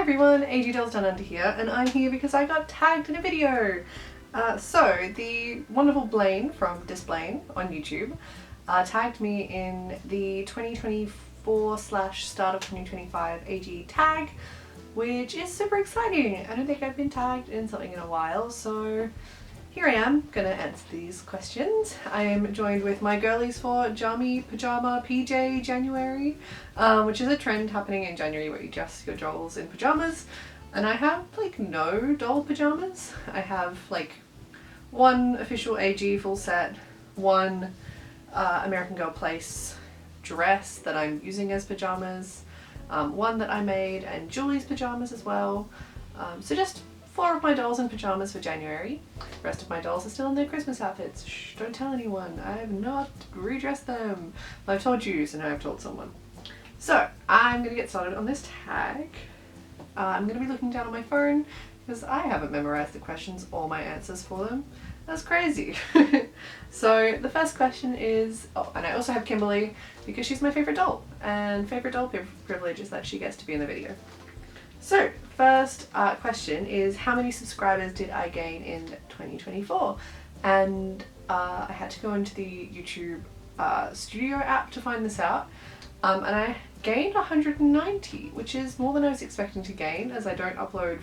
everyone, agdollsdownunder here, and I'm here because I got tagged in a video. So the wonderful Blaine from Disblaine on YouTube tagged me in the 2024/start of 2025 AG tag, which is super exciting. I don't think I've been tagged in something in a while, so here I am, gonna answer these questions. I am joined with my girlies for Jammy Pajama PJ January, which is a trend happening in January where you dress your dolls in pajamas. And I have like no doll pajamas. I have like one official AG full set, one American Girl Place dress that I'm using as pajamas, one that I made, and Julie's pajamas as well. So just 4 of my dolls in pajamas for January. The rest of my dolls are still in their Christmas outfits. Shh, don't tell anyone. I have not redressed them. Well, I've told you, so now I've told someone. So, I'm going to get started on this tag. I'm going to be looking down on my phone because I haven't memorized the questions or my answers for them. That's crazy. So, the first question is, oh, and I also have Kimberly because she's my favorite doll. And favorite doll privilege is that she gets to be in the video. So, first question is, how many subscribers did I gain in 2024? And I had to go into the YouTube Studio app to find this out, and I gained 190, which is more than I was expecting to gain, as I don't upload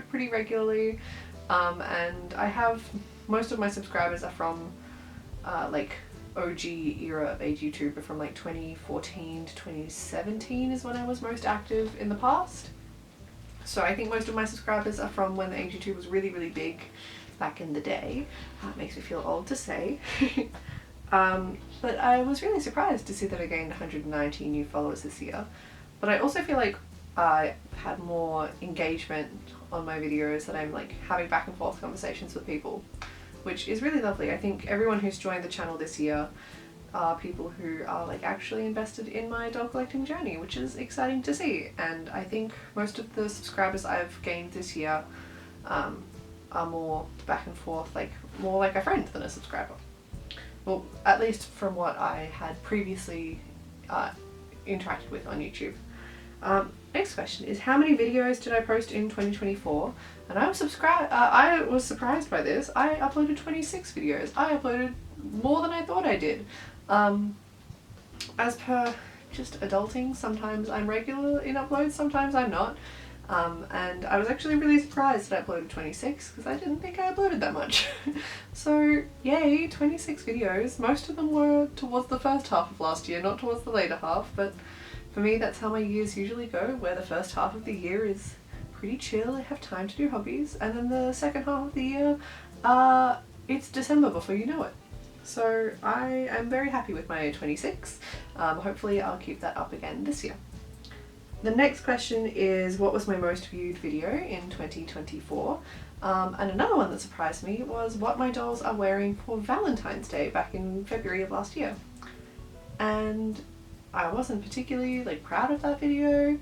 pretty regularly, and I have most of my subscribers are from like OG era of age YouTuber from like 2014 to 2017 is when I was most active in the past. So I think most of my subscribers are from when the age YouTube was really, really big back in the day. It makes me feel old to say. But I was really surprised to see that I gained 190 new followers this year. But I also feel like I had more engagement on my videos, that I'm like having back and forth conversations with people, which is really lovely. I think everyone who's joined the channel this year are people who are like actually invested in my doll collecting journey, which is exciting to see. And I think most of the subscribers I've gained this year are more back and forth, like more like a friend than a subscriber. Well, at least from what I had previously interacted with on YouTube. Next question is, how many videos did I post in 2024? And I was surprised by this. I uploaded 26 videos. I uploaded more than I thought I did. As per just adulting, sometimes I'm regular in uploads, sometimes I'm not. And I was actually really surprised that I uploaded 26 because I didn't think I uploaded that much. So yay, 26 videos. Most of them were towards the first half of last year, not towards the later half, but for me that's how my years usually go, where the first half of the year is pretty chill, I have time to do hobbies, and then the second half of the year, it's December before you know it. So I am very happy with my 26. Hopefully I'll keep that up again this year. The next question is, what was my most viewed video in 2024? And another one that surprised me was what my dolls are wearing for Valentine's Day back in February of last year. And I wasn't particularly like proud of that video,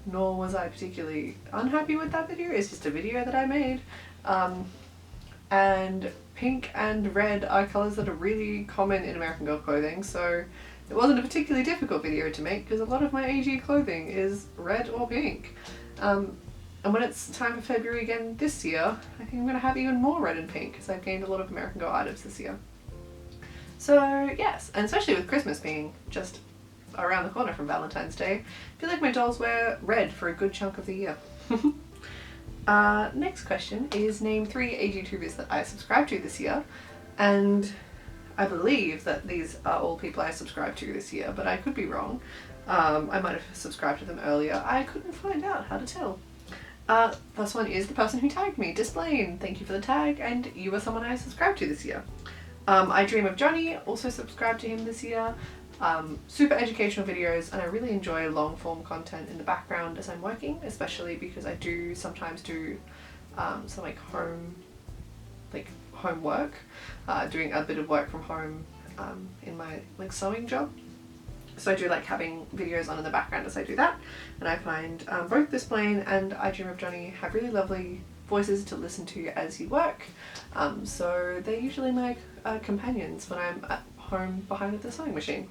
nor was I particularly unhappy with that video. It's just a video that I made. And pink and red are colours that are really common in American Girl clothing, so it wasn't a particularly difficult video to make because a lot of my AG clothing is red or pink. And when it's time for February again this year, I think I'm going to have even more red and pink because I've gained a lot of American Girl items this year. So yes, and especially with Christmas being just around the corner from Valentine's Day, I feel like my dolls wear red for a good chunk of the year. Next question is, name 3 age YouTubers that I subscribed to this year, and I believe that these are all people I subscribed to this year, but I could be wrong. I might have subscribed to them earlier. I couldn't find out how to tell. First one is the person who tagged me, Disblaine. Thank you for the tag, and you were someone I subscribed to this year. I Dream of Johnny, also subscribed to him this year. Super educational videos, and I really enjoy long form content in the background as I'm working, especially because I do sometimes do some like home work, doing a bit of work from home in my like sewing job. So I do like having videos on in the background as I do that, and I find both Disblaine and I Dream of Johnny have really lovely voices to listen to as you work, so they're usually my companions when I'm at home behind the sewing machine.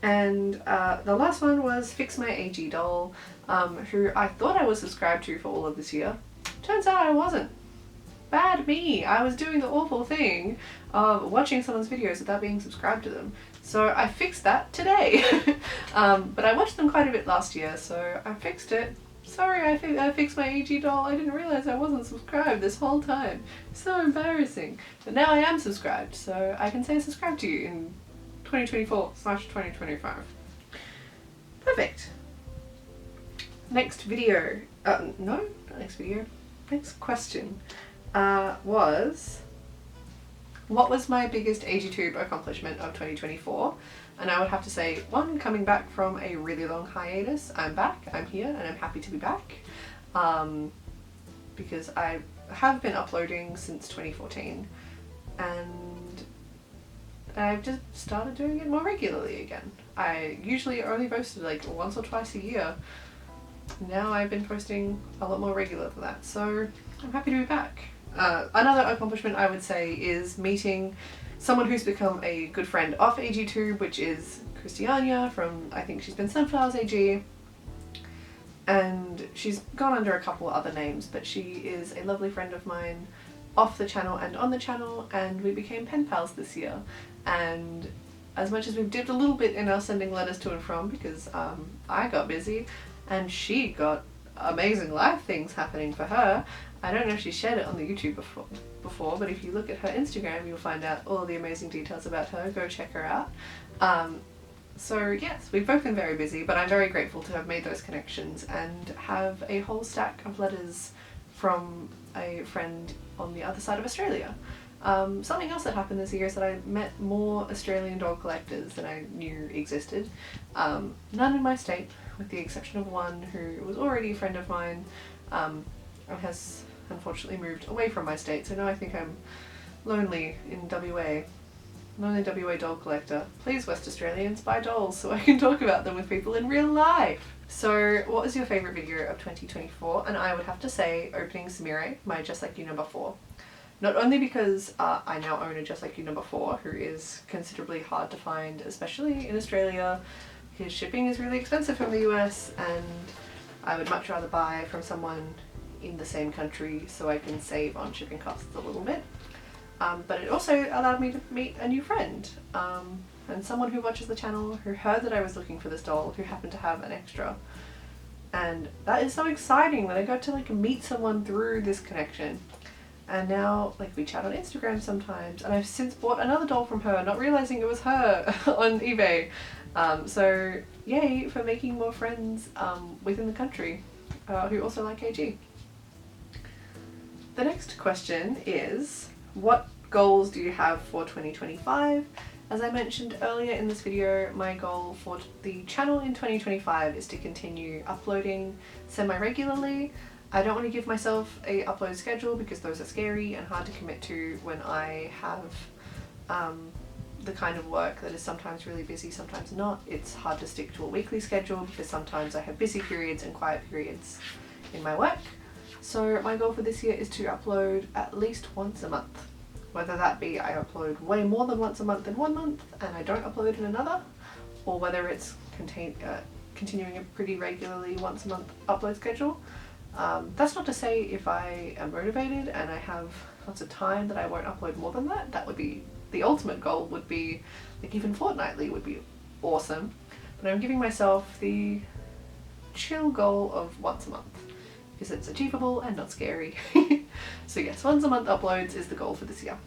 And the last one was Fix My AG Doll, who I thought I was subscribed to for all of this year. Turns out I wasn't. Bad me. I was doing the awful thing of watching someone's videos without being subscribed to them. So I fixed that today. But I watched them quite a bit last year, so I fixed it. Sorry, I fixed my AG doll. I didn't realize I wasn't subscribed this whole time. So embarrassing. But now I am subscribed, so I can say subscribe to you in 2024/2025. Perfect. Next video, no, not next video, next question was, what was my biggest AGTube accomplishment of 2024? And I would have to say, one, coming back from a really long hiatus. I'm back, I'm here, and I'm happy to be back. Because I have been uploading since 2014, and I've just started doing it more regularly again. I usually only posted like once or twice a year. Now I've been posting a lot more regular than that, so I'm happy to be back. Another accomplishment I would say is meeting someone who's become a good friend off AGTube, which is Christiania from, I think she's been Sunflowers AG, and she's gone under a couple other names, but she is a lovely friend of mine off the channel and on the channel, and we became pen pals this year. And as much as we've dipped a little bit in our sending letters to and from, because I got busy and she got amazing life things happening for her. I don't know if she shared it on the YouTube before, but if you look at her Instagram, you'll find out all the amazing details about her. Go check her out. So yes, we've both been very busy, but I'm very grateful to have made those connections and have a whole stack of letters from a friend on the other side of Australia. Something else that happened this year is that I met more Australian dog collectors than I knew existed. None in my state, with the exception of one who was already a friend of mine and has unfortunately moved away from my state, so now I think I'm lonely in WA. Lonely WA doll collector. Please, West Australians, buy dolls so I can talk about them with people in real life. So what was your favourite video of 2024? And I would have to say opening Sumire, my Just Like You number 4. Not only because I now own a Just Like You number 4, who is considerably hard to find, especially in Australia. His shipping is really expensive from the US, and I would much rather buy from someone in the same country so I can save on shipping costs a little bit. But it also allowed me to meet a new friend, and someone who watches the channel who heard that I was looking for this doll, who happened to have an extra. And that is so exciting that I got to like meet someone through this connection. And now like we chat on Instagram sometimes, and I've since bought another doll from her, not realizing it was her on eBay. So yay for making more friends within the country who also like AG. The next question is, what goals do you have for 2025? As I mentioned earlier in this video, my goal for the channel in 2025 is to continue uploading semi-regularly. I don't want to give myself a upload schedule because those are scary and hard to commit to when I have the kind of work that is sometimes really busy, sometimes not. It's hard to stick to a weekly schedule because sometimes I have busy periods and quiet periods in my work. So my goal for this year is to upload at least once a month. Whether that be I upload way more than once a month in one month and I don't upload in another, or whether it's continuing a pretty regularly once a month upload schedule. That's not to say if I am motivated and I have lots of time that I won't upload more than that. That would be the ultimate goal, would be like even fortnightly would be awesome. But I'm giving myself the chill goal of once a month because it's achievable and not scary. So yes, once a month uploads is the goal for this year.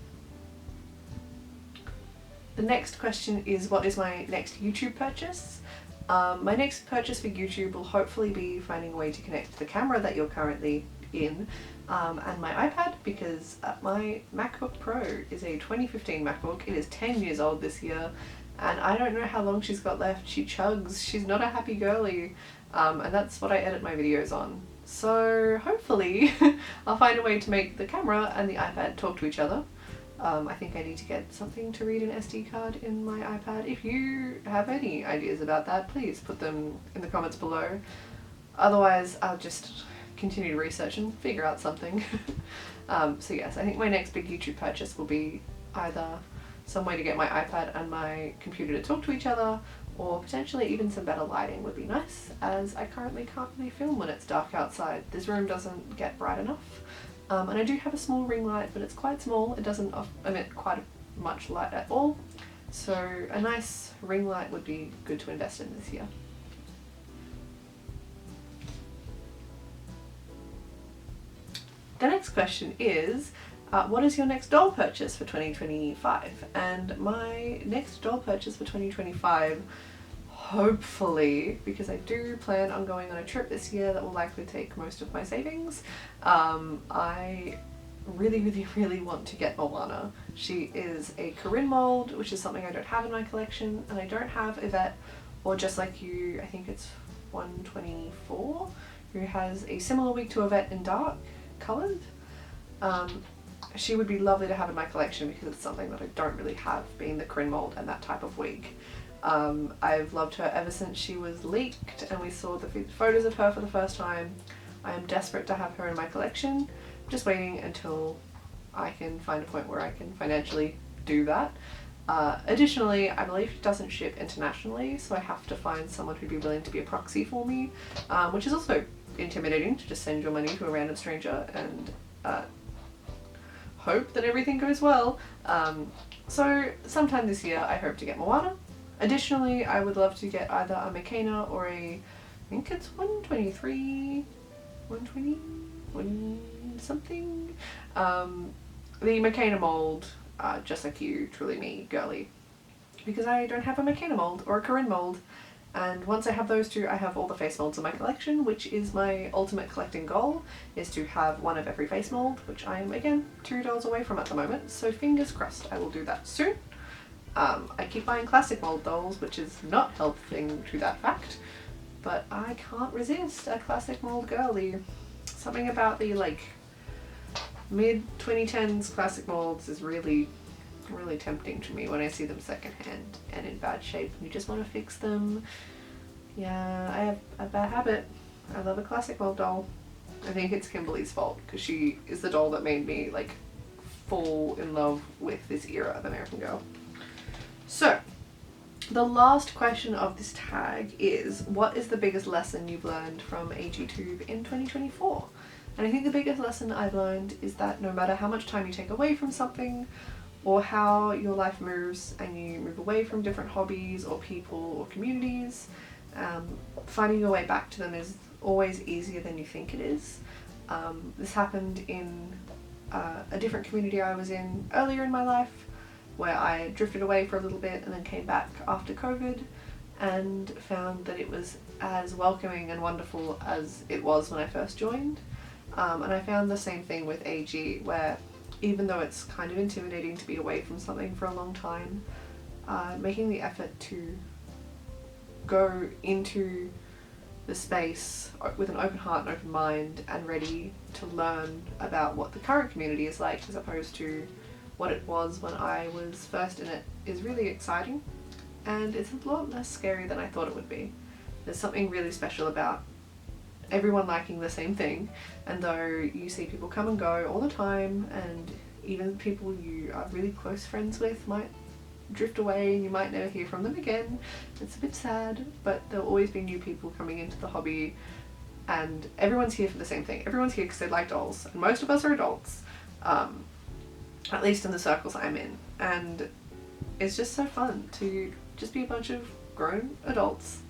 The next question is, what is my next YouTube purchase? My next purchase for YouTube will hopefully be finding a way to connect the camera that you're currently in and my iPad, because my MacBook Pro is a 2015 MacBook. It is 10 years old this year and I don't know how long she's got left. She chugs, she's not a happy girly, and that's what I edit my videos on. So hopefully I'll find a way to make the camera and the iPad talk to each other. I think I need to get something to read an SD card in my iPad. If you have any ideas about that, please put them in the comments below. Otherwise, I'll just continue to research and figure out something. So yes, I think my next big YouTube purchase will be either some way to get my iPad and my computer to talk to each other, or potentially even some better lighting would be nice, as I currently can't really film when it's dark outside. This room doesn't get bright enough. And I do have a small ring light, but it's quite small. It doesn't emit quite much light at all. So a nice ring light would be good to invest in this year. The next question is, what is your next doll purchase for 2025? And my next doll purchase for 2025, hopefully, because I do plan on going on a trip this year that will likely take most of my savings, I really want to get Moana. She is a Corinne mold, which is something I don't have in my collection, and I don't have Yvette, or Just Like You, I think it's 124, who has a similar wig to Yvette in dark coloured. She would be lovely to have in my collection because it's something that I don't really have, being the Corinne mold and that type of wig. I've loved her ever since she was leaked and we saw the photos of her for the first time. I am desperate to have her in my collection, just waiting until I can find a point where I can financially do that. Additionally, I believe it doesn't ship internationally, so I have to find someone who'd be willing to be a proxy for me, which is also intimidating, to just send your money to a random stranger and hope that everything goes well. So sometime this year I hope to get Moana. Additionally, I would love to get either a McKenna or I think it's 123, 120, 1 something. The McKenna mold, Just Like You, Truly Me, girly. Because I don't have a McKenna mold or a Corinne mold. And once I have those two, I have all the face molds in my collection, which is my ultimate collecting goal, is to have one of every face mold, which I am, again, $2 away from at the moment, so fingers crossed I will do that soon. I keep buying classic mold dolls, which is not helping to that fact, but I can't resist a classic mold girly. Something about the, like, mid-2010s classic molds is really tempting to me when I see them secondhand and in bad shape and you just want to fix them. Yeah, I have a bad habit. I love a classic mold doll. I think it's Kimberly's fault because she is the doll that made me like fall in love with this era of American Girl. So the last question of this tag is, what is the biggest lesson you've learned from AGTube in 2024? And I think the biggest lesson I've learned is that no matter how much time you take away from something, or how your life moves and you move away from different hobbies or people or communities, finding your way back to them is always easier than you think it is. This happened in a different community I was in earlier in my life, where I drifted away for a little bit and then came back after COVID and found that it was as welcoming and wonderful as it was when I first joined. And I found the same thing with AG, where even though it's kind of intimidating to be away from something for a long time, making the effort to go into the space with an open heart and open mind and ready to learn about what the current community is like as opposed to what it was when I was first in it is really exciting, and it's a lot less scary than I thought it would be. There's something really special about everyone liking the same thing, and though you see people come and go all the time and even people you are really close friends with might drift away and you might never hear from them again, it's a bit sad, but there'll always be new people coming into the hobby and everyone's here for the same thing. Everyone's here because they like dolls, and most of us are adults, at least in the circles I'm in, and it's just so fun to just be a bunch of grown adults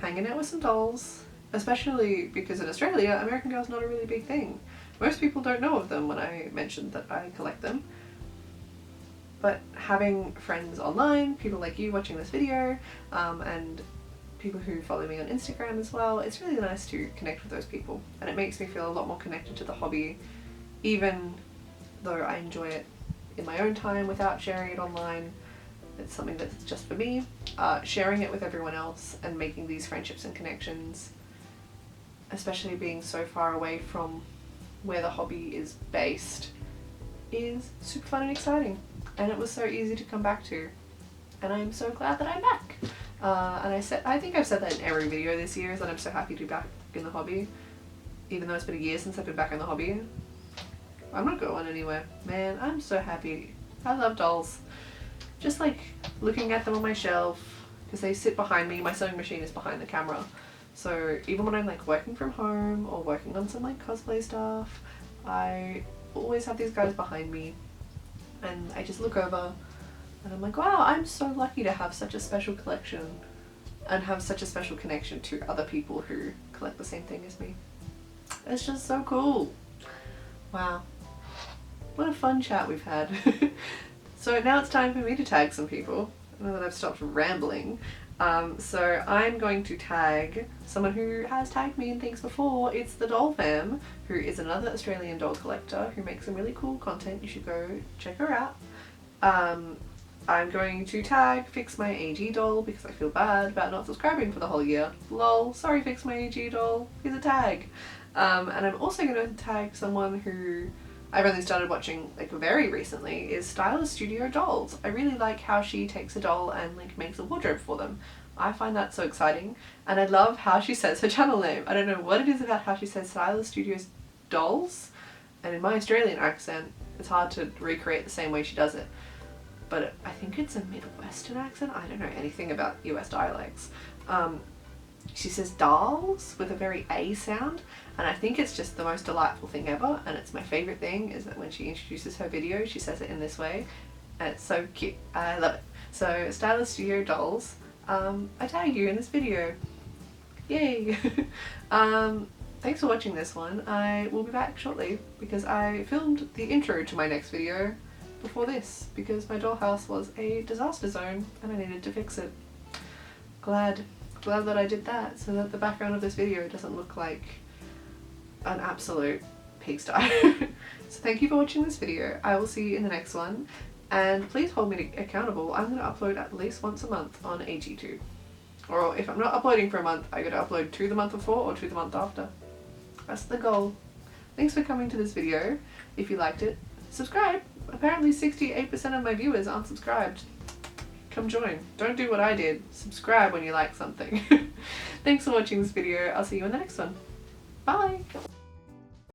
hanging out with some dolls, especially because in Australia, American Girl's not a really big thing. Most people don't know of them when I mentioned that I collect them. But having friends online, people like you watching this video, and people who follow me on Instagram as well, it's really nice to connect with those people. And it makes me feel a lot more connected to the hobby, even though I enjoy it in my own time without sharing it online. It's something that's just for me. Sharing it with everyone else and making these friendships and connections, especially being so far away from where the hobby is based, is super fun and exciting. And it was so easy to come back to. And I'm so glad that I'm back. And I think I've said that in every video this year, is that I'm so happy to be back in the hobby. Even though it's been a year since I've been back in the hobby. I'm not going anywhere. Man, I'm so happy. I love dolls. Just like looking at them on my shelf, because they sit behind me. My sewing machine is behind the camera. So even when I'm like working from home or working on some like cosplay stuff, I always have these guys behind me, and I just look over and I'm like, wow, I'm so lucky to have such a special collection and have such a special connection to other people who collect the same thing as me. It's just so cool. Wow. What a fun chat we've had. So now it's time for me to tag some people, now that I've stopped rambling. So I'm going to tag someone who has tagged me in things before. It's the Doll Fam, who is another Australian doll collector who makes some really cool content. You should go check her out. I'm going to tag Fix My AG Doll because I feel bad about not subscribing for the whole year. Lol, sorry Fix My AG Doll, here's a tag. And I'm also going to tag someone who I've only started watching like very recently, is Stylist Studio Dolls. I really like how she takes a doll and like makes a wardrobe for them. I find that so exciting, and I love how she says her channel name. I don't know what it is about how she says Stylist Studios Dolls, and in my Australian accent it's hard to recreate the same way she does it. But I think it's a Midwestern accent. I don't know anything about US dialects. She says dolls with a very A sound, and I think it's just the most delightful thing ever, and it's my favourite thing is that when she introduces her video she says it in this way, and it's so cute. I love it. So Stylist Studio Dolls, I tag you in this video. Yay! Thanks for watching this one. I will be back shortly because I filmed the intro to my next video before this because my dollhouse was a disaster zone and I needed to fix it. Glad that I did that so that the background of this video doesn't look like an absolute pigsty. So thank you for watching this video. I will see you in the next one, and please hold me accountable. I'm going to upload at least once a month on AG2. Or if I'm not uploading for a month, I'm going to upload to the month before or to the month after. That's the goal. Thanks for coming to this video. If you liked it, subscribe. Apparently 68% of my viewers aren't subscribed. Come join. Don't do what I did. Subscribe when you like something. Thanks for watching this video. I'll see you in the next one. Bye!